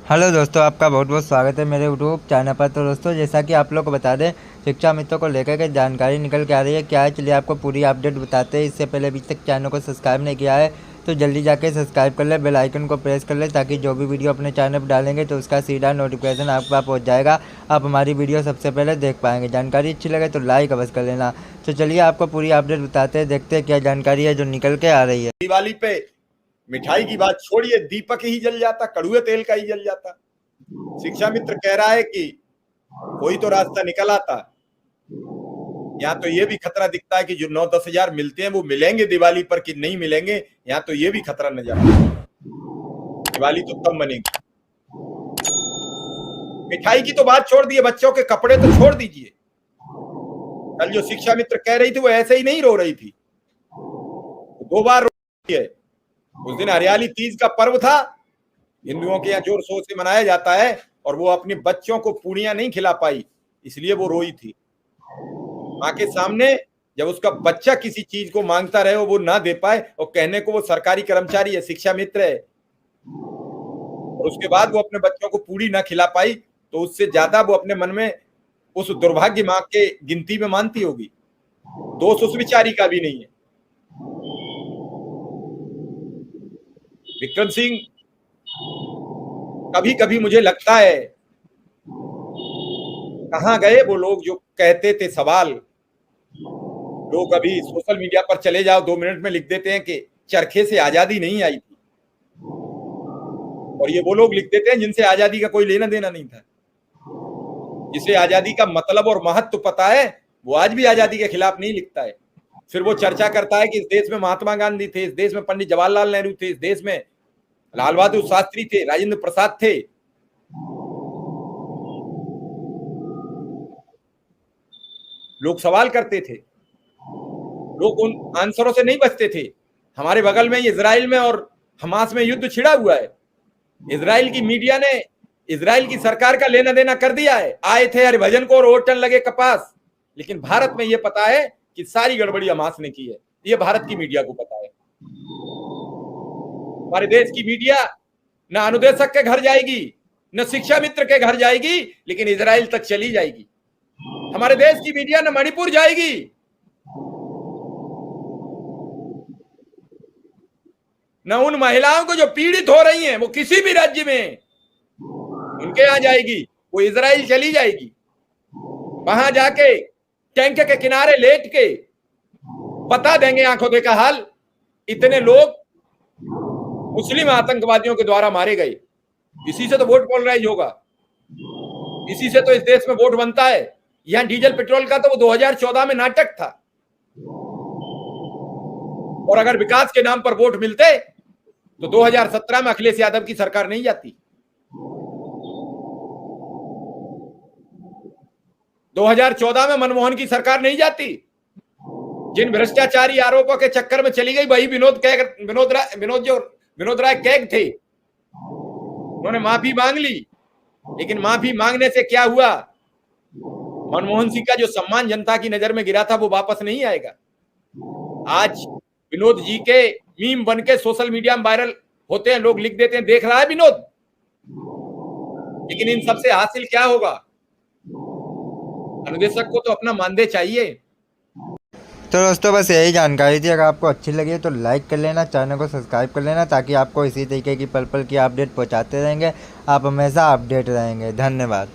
Hello दोस्तों, आपका बहुत बहुत स्वागत है मेरे यूट्यूब चैनल पर। तो दोस्तों, जैसा कि आप लोग को बता दें, शिक्षा मित्रों को लेकर के जानकारी निकल के आ रही है। क्या है, चलिए आपको पूरी अपडेट बताते हैं। इससे पहले अभी तक चैनल को सब्सक्राइब नहीं किया है तो जल्दी जाके सब्सक्राइब कर ले, बेल आइकन को प्रेस कर ले, ताकि जो भी वीडियो अपने चैनल पर डालेंगे तो उसका सीधा नोटिफिकेशन आपके पास पहुँच जाएगा। आप हमारी वीडियो सबसे पहले देख पाएंगे। जानकारी अच्छी लगे तो लाइक अवश्य कर लेना। तो चलिए आपको पूरी अपडेट बताते हैं, देखते हैं क्या जानकारी है जो निकल के आ रही है। दिवाली पे मिठाई की बात छोड़िए, दीपक ही जल जाता, कड़ुए तेल का ही जल जाता। शिक्षा मित्र कह रहा है कि कोई तो रास्ता निकल आता। यहाँ तो ये भी खतरा दिखता है कि जो 9-10 हजार मिलते हैं वो मिलेंगे दिवाली पर कि नहीं मिलेंगे। यहाँ तो ये भी खतरा नजर आता है। दिवाली तो तब मनेगी। मिठाई की तो बात छोड़ दिए, बच्चों के कपड़े तो छोड़ दीजिए। कल जो शिक्षा मित्र कह रही थी वो ऐसे ही नहीं रो रही थी, 2 बार रो रही है। उस दिन हरियाली तीज का पर्व था, हिंदुओं के यहाँ जोर शोर से मनाया जाता है, और वो अपने बच्चों को पूड़ियां नहीं खिला पाई, इसलिए वो रोई थी। माँ के सामने जब उसका बच्चा किसी चीज को मांगता रहे वो ना दे पाए, और कहने को वो सरकारी कर्मचारी है, शिक्षा मित्र है, और उसके बाद वो अपने बच्चों को पूड़ी ना खिला पाई, तो उससे ज्यादा वो अपने मन में उस दुर्भाग्य माँ के गिनती में मानती होगी। दोष उस विचारी का भी नहीं है। विक्रम सिंह, कभी कभी मुझे लगता है कहां गए वो लोग जो कहते थे सवाल। लोग अभी सोशल मीडिया पर चले जाओ, 2 मिनट में लिख देते हैं कि चरखे से आजादी नहीं आई थी, और ये वो लोग लिख देते हैं जिनसे आजादी का कोई लेना देना नहीं था। जिसे आजादी का मतलब और महत्व पता है वो आज भी आजादी के खिलाफ नहीं लिखता है। फिर वो चर्चा करता है कि इस देश में महात्मा गांधी थे, इस देश में पंडित जवाहरलाल नेहरू थे, इस देश में लाल बहादुर शास्त्री थे, राजेंद्र प्रसाद थे। लोग सवाल करते थे, लोग उन आंसरों से नहीं बचते थे। हमारे बगल में इजराइल में और हमास में युद्ध छिड़ा हुआ है। इजराइल की मीडिया ने इजराइल की सरकार का लेना देना कर दिया है। आए थे हरिभजन को और 8 टन लगे कपास, लेकिन भारत में यह पता है कि सारी गड़बड़ी हमास ने की है। यह भारत की मीडिया को पता है। हमारे देश की मीडिया न अनुदेशक के घर जाएगी, न शिक्षा मित्र के घर जाएगी, लेकिन इजराइल तक चली जाएगी। हमारे देश की मीडिया न मणिपुर जाएगी, न उन महिलाओं को जो पीड़ित हो रही हैं वो किसी भी राज्य में उनके यहां जाएगी, वो इजराइल चली जाएगी। वहां जाके टैंक के किनारे लेट के बता देंगे आंखों देखा हाल, इतने लोग मुस्लिम आतंकवादियों के द्वारा मारे गए। इसी से तो वोट पोलराइज होगा, इसी से तो इस देश में वोट बनता है। यहां डीजल पेट्रोल का तो वो 2014 में नाटक था, और अगर विकास के नाम पर वोट मिलते तो 2017 में अखिलेश यादव की सरकार नहीं जाती। 2014 में मनमोहन की सरकार नहीं जाती। जिन भ्रष्टाचारी आरोपों के चक्कर में चली गई वही विनोद राय कैग थे। उन्होंने माफी मांग ली, लेकिन माफी मांगने से क्या हुआ? मनमोहन सिंह का जो सम्मान जनता की नजर में गिरा था वो वापस नहीं आएगा। आज विनोद जी के मीम बन के सोशल मीडिया में वायरल होते हैं, लोग लिख देते हैं देख रहा है विनोद, लेकिन इन सबसे हासिल क्या होगा? अनुदेशक को तो अपना मानदेय चाहिए। तो दोस्तों, बस यही जानकारी थी। अगर आपको अच्छी लगी तो लाइक कर लेना, चैनल को सब्सक्राइब कर लेना, ताकि आपको इसी तरीके की पल पल की अपडेट पहुंचाते रहेंगे। आप हमेशा अपडेट रहेंगे। धन्यवाद।